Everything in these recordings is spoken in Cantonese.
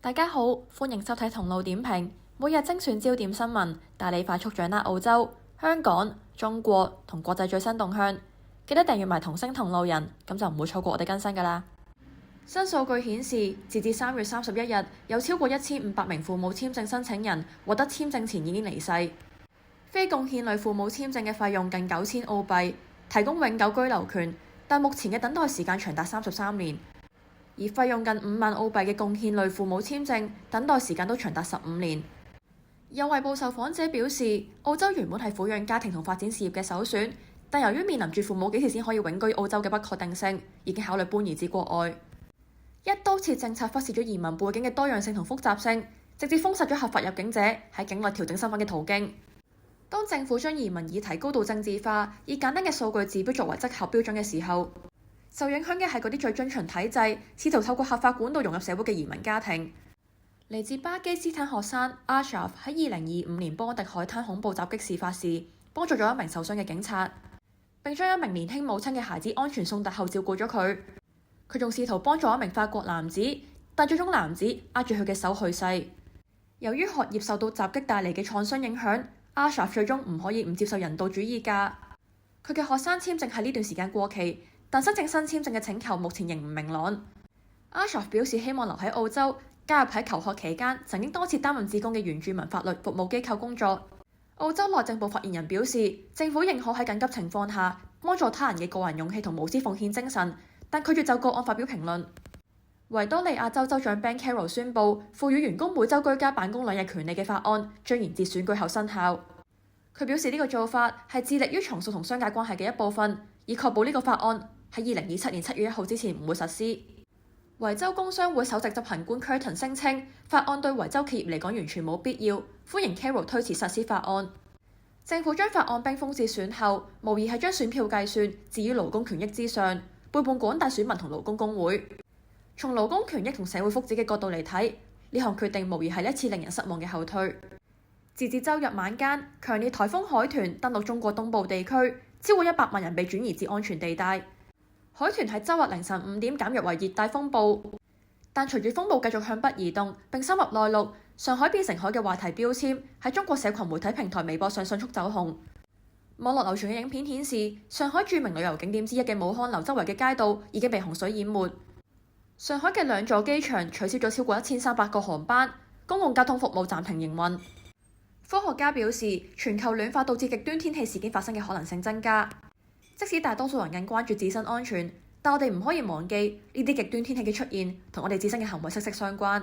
大家好，歡迎收睇同路點評，每日精選焦點新聞，帶你快速掌握澳洲、香港、中國同國際最新動向。記得訂閱埋同聲同路人，咁就唔會錯過我哋更新㗎啦。新數據顯示，截至3月31日，有超過1500名父母簽證申請人獲得簽證前已經離世。非貢獻類父母簽證嘅費用近9000澳幣，提供永久居留權，但目前嘅等待時間長達33年。而費用近5萬澳幣嘅貢獻類父母簽證，等待時間都長達15年。有衛報受訪者表示，澳洲原本係撫養家庭同發展事業嘅首選，但由於面臨住父母幾時先可以永居澳洲嘅不確定性，已經考慮搬移至國外。一刀切政策忽視咗移民背景嘅多樣性同複雜性，直接封殺咗合法入境者喺境內調整身份嘅途徑。當政府將移民議題高度政治化，以簡單嘅數據指標作為績效標準嘅時候，受影響嘅係嗰啲最遵循體制、試圖透過合法管道融入社會嘅移民家庭。嚟自巴基斯坦學生 Ashraf 喺2025年邦迪海灘恐怖襲擊事發時，幫助咗一名受傷嘅警察，並將一名年輕母親嘅孩子安全送達後照顧咗佢。佢仲試圖幫助一名法國男子，但最終男子握住佢嘅手去世。由於學業受到襲擊帶嚟嘅創傷影響，Ashraf 最終唔可以唔接受人道主義假。佢嘅學生簽證喺呢段時間過期，但申請新簽證嘅請求目前仍唔明朗。Ashraf 表示希望留喺澳洲，加入喺求學期間曾經多次擔任志工嘅原住民法律服務機構工作。澳洲內政部發言人表示，政府認可喺緊急情況下幫助他人嘅個人勇氣同無私奉獻精神，但拒絕就個案發表評論。維多利亞州州長 Ben Carroll 宣布，賦予員工每週居家辦公2日權利嘅法案將延至選舉後生效。佢表示呢個做法係致力於重塑同商界關係嘅一部分，以確保呢個法案喺2027年7月1號之前唔會實施。維州工商會首席執行官 Curtin 聲稱，法案對維州企業嚟講完全冇必要，歡迎 Carroll 推遲實施法案。政府將法案冰封至選後，無疑係將選票計算置於勞工權益之上，背叛廣大選民同勞工工會。從勞工權益同社會福祉嘅角度嚟睇，呢項決定無疑係一次令人失望嘅後退。截至週日晚間，強烈颱風海豚登陸中國東部地區，超過100萬人被轉移至安全地帶。海豚喺週日凌晨5點減弱為熱帶風暴，但隨住風暴繼續向北移動並深入內陸，上海變成海嘅話題標籤喺中國社群媒體平台微博上迅速走紅。網絡流傳嘅影片顯示，上海著名旅遊景點之一嘅武漢樓周圍嘅街道已經被洪水淹沒。上海嘅2座機場取消咗超過1300個航班，公共交通服務暫停營運。科學家表示，全球暖化導致極端天氣事件發生嘅可能性增加。即使大多數人更關注自身安全，但我哋唔可以忘記呢啲極端天氣嘅出現同我哋自身嘅行為息息相關。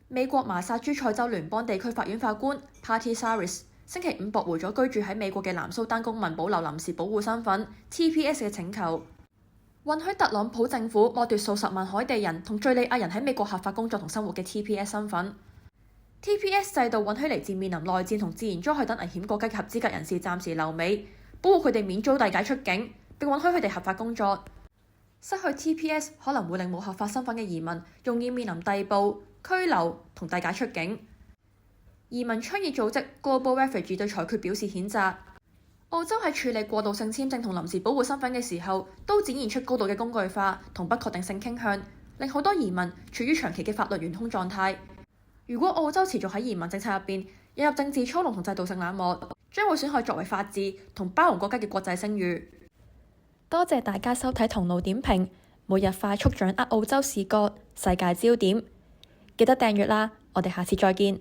美國麻薩諸塞州聯邦地區法院法官 Patty Saris 星期5駁回咗居住喺美國嘅南蘇丹公民保留臨時保護身份 TPS 嘅請求，允許特朗普政府剝奪數十萬海地人同敘利亞人喺美國合法工作同生活嘅 TPS 身份。TPS 制度允許嚟自面臨內戰同自然災害等危險國家嘅合資格人士暫時留美，保護佢哋免遭遞解出境，並允許佢哋合法工作。失去 TPS 可能會令冇合法身份嘅移民容易面臨逮捕、拘留同遞解出境。移民倡議組織 Global Refugee 對裁決表示譴責。澳洲喺處理過渡性簽證同臨時保護身份嘅時候，都展現出高度嘅工具化同不確定性傾向，令好多移民處於長期嘅法律懸空狀態。如果澳洲持續喺移民政策入邊引入政治操弄同制度性冷漠，將會損害作為法治同包容國家嘅國際聲譽。多謝大家收睇同路點評，每日快速掌握澳洲視覺、世界焦點。記得訂閱啦，我哋下次再見。